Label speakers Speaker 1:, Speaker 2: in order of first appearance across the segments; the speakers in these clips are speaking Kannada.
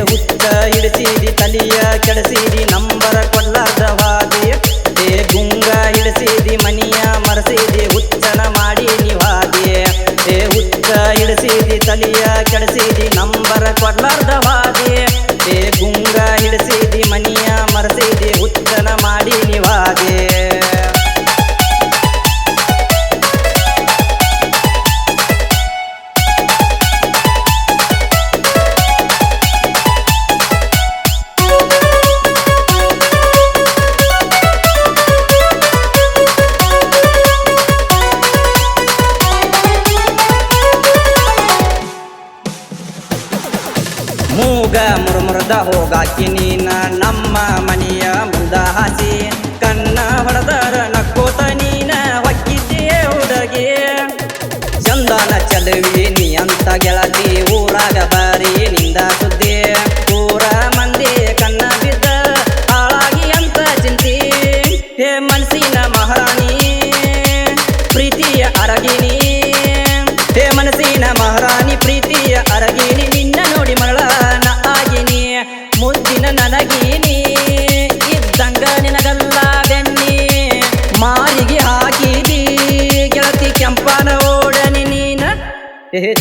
Speaker 1: ಹುಚ್ಚ ಹಿಡಿಸಿದಿ ತಲಿಯ ಕೆಡಿಸಿದಿ ನಂಬರ ಕೊಡ್ಲಾರ್ದ ಹಾದಿ ಗುಂಗ ಹಿಡಿಸಿದಿ ಮನಿಯ ಮರಸಿದಿ ಹುಚ್ಚನ ಮಾಡಿ ನಿವಾದಿ ಹುಚ್ಚ ಹಿಡಿಸಿದಿ ತಲಿಯ ಕೆಡಿಸಿದಿ ನಂಬರ ಕೊಡ್ಲಾರ್ದ ಹಾದಿ ಗುಂಗ ಹಿಡಿಸಿದಿ ಮನಿಯ ಮರಸಿದಿ ಹುಚ್ಚನ ಮಾಡಿ ನಿವಾದಿ ಮೂಗ ಮುರುಮುರದ ಹೋಗಾಕಿ ನೀನ ನಮ್ಮ ಮನೆಯ ಮುಂದ ಹಾಸಿ ಕನ್ನ ಹೊಡೆದರ ನಕ್ಕೋತ ನೀನ ಹೊಕ್ಕಿದ್ದೀಯ ಹುಡುಗಿ ಚಂದನ ಚಲವಿ ನೀ ಅಂತ ಗೆಳತಿ ಊರಾಗ ಬಾರಿ ನಿಂದ ಸುದ್ದಿ ಊರ ಮಂದಿ ಕನ್ನ ಬಿದ್ದ ಹಾಳಾಗಿ ಅಂತ ಚಿಂತಿ ಹೇ ಮನಸ್ಸಿನ ಮಹಾರಾಣಿ ಪ್ರೀತಿಯ ಅರಗಿನಿ ಹೇ ಮನಸ್ಸಿನ ಮಹಾರಾಣಿ ಪ್ರೀತಿಯ ಅರಗಿನಿ ನಿನ್ನ ನೋಡಿ ಮರಳ ಮುದ್ದಿನ ನನಗೀನಿ ಇದ್ದಂಗ ನಿನಗಲ್ಲ ಬೆನ್ನಿ ಮಾರಿಗೆ ಹಾಕಿದಿ ಗೆಳತಿ ಕೆಂಪನ ಓಡನಿ ನೀನ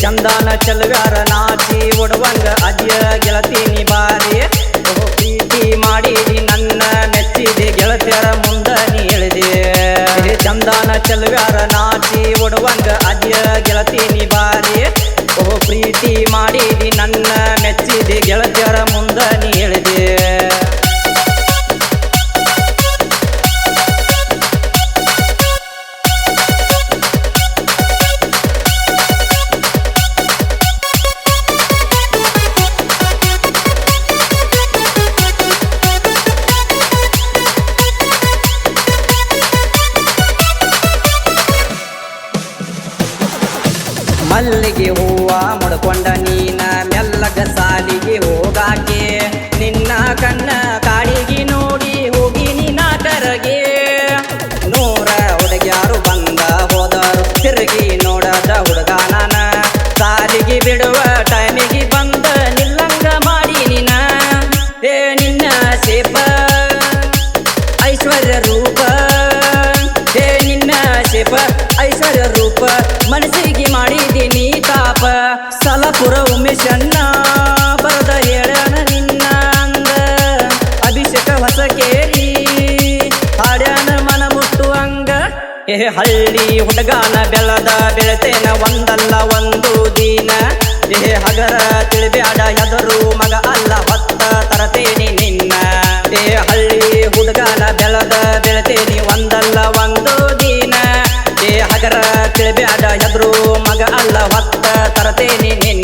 Speaker 1: ಚಂದನ ಚಲಗಾರ ನಾಚಿ ಒಡವಂಗ ಅದ್ಯ ಗೆಳತಿ ನೀ ಬಾರಿ ಪ್ರೀತಿ ಮಾಡಿದಿ ನನ್ನ ಮೆಚ್ಚಿದಿ ಗೆಳತಿಯರ ಮುಂದ ನೀ ಹೇಳಿದೆ ಚಂದನ ಚಲಗಾರ ನಾಚಿ ಒಡವಂಗ ಅದ್ಯ ಗೆಳತಿ ನೀ ಬಾರಿ ಪ್ರೀತಿ ಮಾಡಿದಿ ನನ್ನ ಮೆಚ್ಚಿದಿ ಗೆಳತಿಯರ ಮುಂದ ನೀ ಹೇಳಿದೆ ಮಲ್ಲಿಗೆ ಹೂವ ಮುಡ್ಕೊಂಡ ನೀನ ಮೆಲ್ಲಗ ಸಾಲಿಗೆ ಹೋಗಾಕೆ ನಿನ್ನ ಕಣ್ಣ ಕಾಡಿಗೆ ನೋಡಿ ಹೋಗಿ ನೀನ ಕರಗೆ ನೂರ ಹುಡುಗ್ಯಾರು ಬಂದ ಹೋದರು ತಿರುಗಿ ನೋಡದ ಹುಡುಗ ನಾನ ಸಾಲಿಗೆ ಬಿಡುವ ಟೈಮಿಗೆ ಬಂದ ನಿಲ್ಲಂಗ ಮಾಡಿ ನೀನ ನಿನ್ನ ಸೇಪ ಐಶ್ವರ್ಯ ರೂಪ ನಿನ್ನ ಸೇಪ ಐಶ್ವರ್ಯ ರೂಪ ಮನಸ್ಸಿಗೆ ಮಾಡಿದ್ದೀನಿ ತಾಪ ಸಲಪುರ ಉಮೇಶನ್ನ ಬರದ ಹೇಳ್ಯಾನ ನಿನ್ನ ಅಂದ ಅಭಿಷೇಕ ಹೊಸಕೇರಿ ಹಾಡ್ಯಾನ ಮನ ಮುಟ್ಟುವಂಗ ಹಳ್ಳಿ ಹುಡುಗಾನ ಬೆಳದ ಬೆಳೆತೇನ ಒಂದಲ್ಲ ಒಂದು ದಿನ ಹಗರ ತಿಳಿಬ್ಯಾಡ ಹೆದರು ಮಗ ಅಲ್ಲ ಹೊತ್ತ ತರತೇನಿ ನಿನ್ನ ಹಳ್ಳಿ ಹುಡುಗಾನ ಬೆಳದ ಬೆಳೆತೇನಿ ಒಂದಲ್ಲ ಒಂದು ದಿನ ಹಗರ ತಿಳಿಬ್ಯಾಡ ಹೆದರು ಮಗ ಅಲ್ಲ ಹೊತ್ತ ತರತೇನಿ ನಿನ್ನ